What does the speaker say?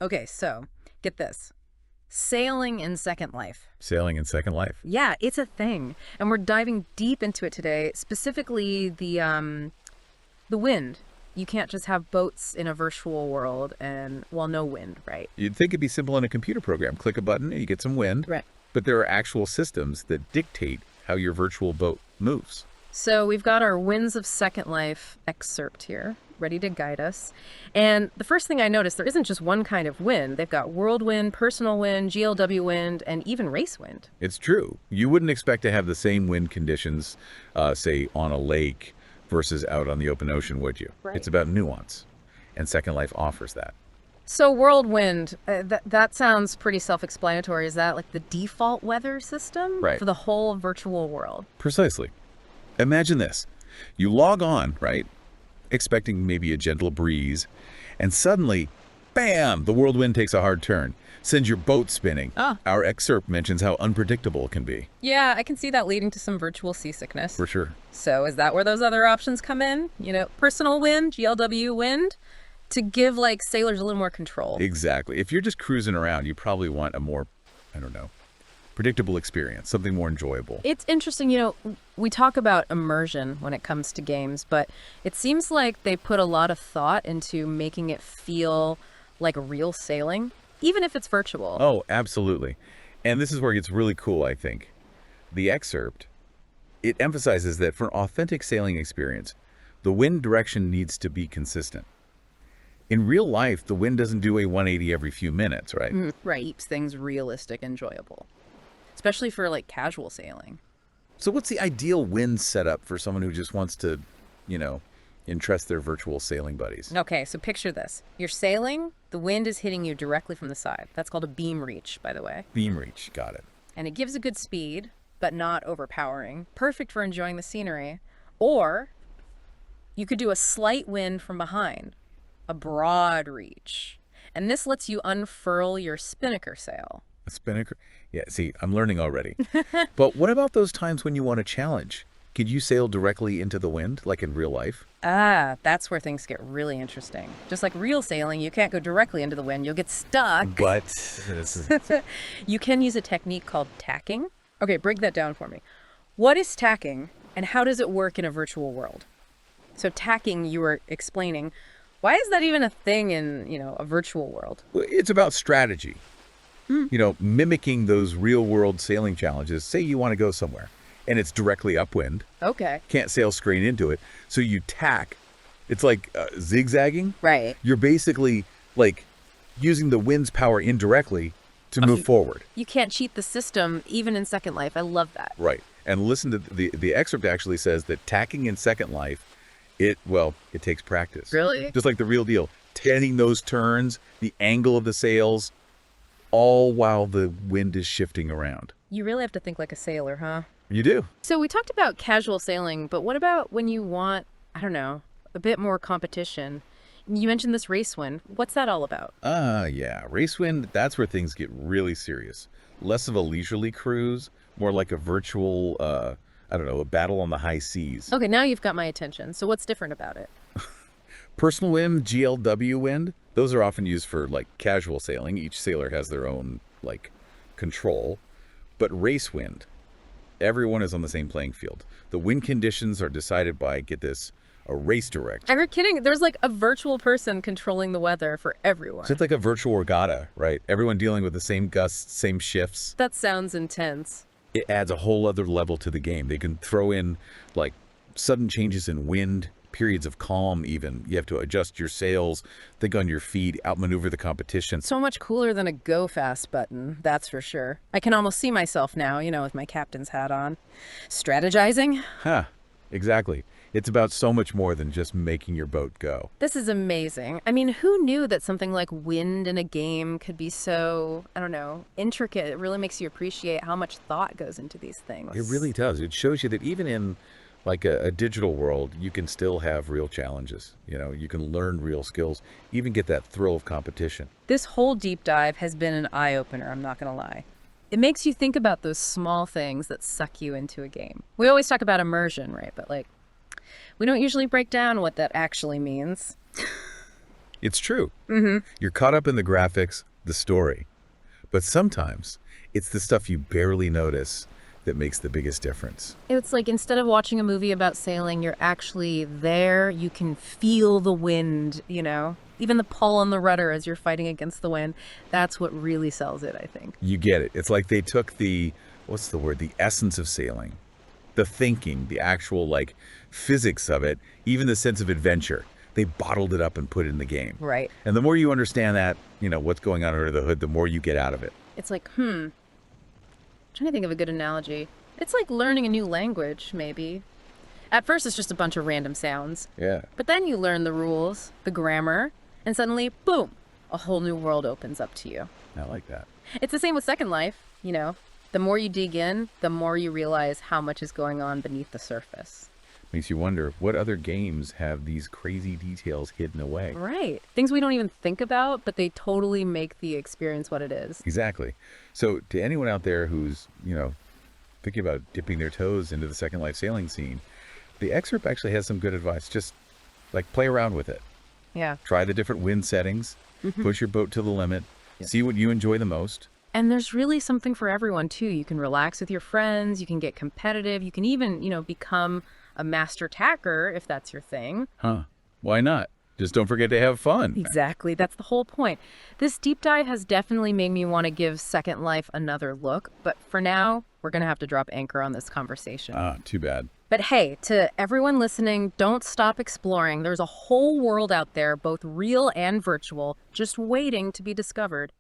Okay, so get this. Sailing in Second Life. Sailing in Second Life. Yeah, it's a thing. And we're diving deep into it today, specifically the wind. You can't just have boats in a virtual world and, well, no wind, right? You'd think it'd be simple in a computer program. Click a button and you get some wind. Right. But there are actual systems that dictate how your virtual boat moves. So we've got our Winds of Second Life excerpt here, ready to guide us. And the first thing I noticed, there isn't just one kind of wind. They've got whirlwind, personal wind, GLW wind, and even race wind. It's true. You wouldn't expect to have the same wind conditions, say, on a lake versus out on the open ocean, would you? Right. It's about nuance. And Second Life offers that. So whirlwind, that sounds pretty self-explanatory. Is that like the default weather system Right. for the whole virtual world? Precisely. Imagine this. You log on, right, expecting maybe a gentle breeze, and suddenly, bam, the whirlwind takes a hard turn, sends your boat spinning. Ah. Our excerpt mentions how unpredictable it can be. Yeah, I can see that leading to some virtual seasickness. For sure. So is that where those other options come in? You know, personal wind, GLW wind, to give like sailors a little more control. Exactly. If you're just cruising around, you probably want a more, I don't know, predictable experience, something more enjoyable. It's interesting, you know, we talk about immersion when it comes to games, but it seems like they put a lot of thought into making it feel like real sailing, even if it's virtual. Oh, absolutely. And this is where it gets really cool, I think. The excerpt, it emphasizes that for an authentic sailing experience, the wind direction needs to be consistent. In real life, the wind doesn't do a 180 every few minutes, right? Right, keeps things realistic, enjoyable, especially for like casual sailing. So what's the ideal wind setup for someone who just wants to, you know, entrust their virtual sailing buddies? Okay, so picture this. You're sailing, the wind is hitting you directly from the side. That's called a beam reach, by the way. Beam reach, got it. And it gives a good speed, but not overpowering. Perfect for enjoying the scenery. Or you could do a slight wind from behind, a broad reach. And this lets you unfurl your spinnaker sail. A spinnaker? Yeah, see, I'm learning already. But what about those times when you want a challenge? Could you sail directly into the wind, like in real life? Ah, that's where things get really interesting. Just like real sailing, you can't go directly into the wind. You'll get stuck. But You can use a technique called tacking. Okay, break that down for me. What is tacking, and how does it work in a virtual world? So tacking, you were explaining. Why is that even a thing in, you know, a virtual world? it's about strategy. You know, mimicking those real-world sailing challenges. Say you want to go somewhere, and it's directly upwind. Okay. Can't sail straight into it, so you tack. It's like zigzagging. Right. You're basically like using the wind's power indirectly to move forward. You can't cheat the system, even in Second Life. I love that. Right. And listen to the excerpt actually says that tacking in Second Life, it takes practice. Really? Just like the real deal. Taking those turns, the angle of the sails, all while the wind is shifting around. You really have to think like a sailor, huh? You do. So we talked about casual sailing, but what about when you want, I don't know, a bit more competition? You mentioned this race wind. What's that all about? Yeah. Race wind, that's where things get really serious. Less of a leisurely cruise, more like a virtual, I don't know, a battle on the high seas. Okay, now you've got my attention. So what's different about it? Personal wind, GLW wind, those are often used for like casual sailing. Each sailor has their own like control. But race wind, everyone is on the same playing field. The wind conditions are decided by, get this, a race director. Are you kidding? There's like a virtual person controlling the weather for everyone. So it's like a virtual regatta, right? Everyone dealing with the same gusts, same shifts. That sounds intense. It adds a whole other level to the game. They can throw in like sudden changes in wind, periods of calm even. You have to adjust your sails, think on your feet, outmaneuver the competition. So much cooler than a go fast button, that's for sure. I can almost see myself now, you know, with my captain's hat on. Strategizing? Huh, exactly. It's about so much more than just making your boat go. This is amazing. I mean, who knew that something like wind in a game could be so, I don't know, intricate? It really makes you appreciate how much thought goes into these things. It really does. It shows you that even in like a digital world, you can still have real challenges. You know, you can learn real skills, even get that thrill of competition. This whole deep dive has been an eye-opener, I'm not going to lie. It makes you think about those small things that suck you into a game. We always talk about immersion, right? But like, we don't usually break down what that actually means. It's true. You're caught up in the graphics, the story. But sometimes it's the stuff you barely notice that makes the biggest difference. It's like instead of watching a movie about sailing, you're actually there. You can feel the wind, even the pull on the rudder as you're fighting against the wind. That's what really sells it, I think. You get it. It's like they took the essence of sailing, the thinking, the actual physics of it, even the sense of adventure. They bottled it up and put it in the game. Right. And the more you understand that, what's going on under the hood, the more you get out of it. It's like, trying to think of a good analogy. It's like learning a new language, maybe. At first, it's just a bunch of random sounds. Yeah. But then you learn the rules, the grammar, and suddenly, boom, a whole new world opens up to you. I like that. It's the same with Second Life, The more you dig in, the more you realize how much is going on beneath the surface. Makes you wonder, what other games have these crazy details hidden away? Right. Things we don't even think about, but they totally make the experience what it is. Exactly. So to anyone out there who's, thinking about dipping their toes into the Second Life sailing scene, the excerpt actually has some good advice. Just play around with it. Yeah. Try the different wind settings, push your boat to the limit, see what you enjoy the most. And there's really something for everyone too. You can relax with your friends, you can get competitive, you can even, become a master tacker if that's your thing. Huh. Why not? Just don't forget to have fun. Exactly. That's the whole point. This deep dive has definitely made me want to give Second Life another look. But for now, we're going to have to drop anchor on this conversation. Too bad. But hey, to everyone listening, don't stop exploring. There's a whole world out there, both real and virtual, just waiting to be discovered.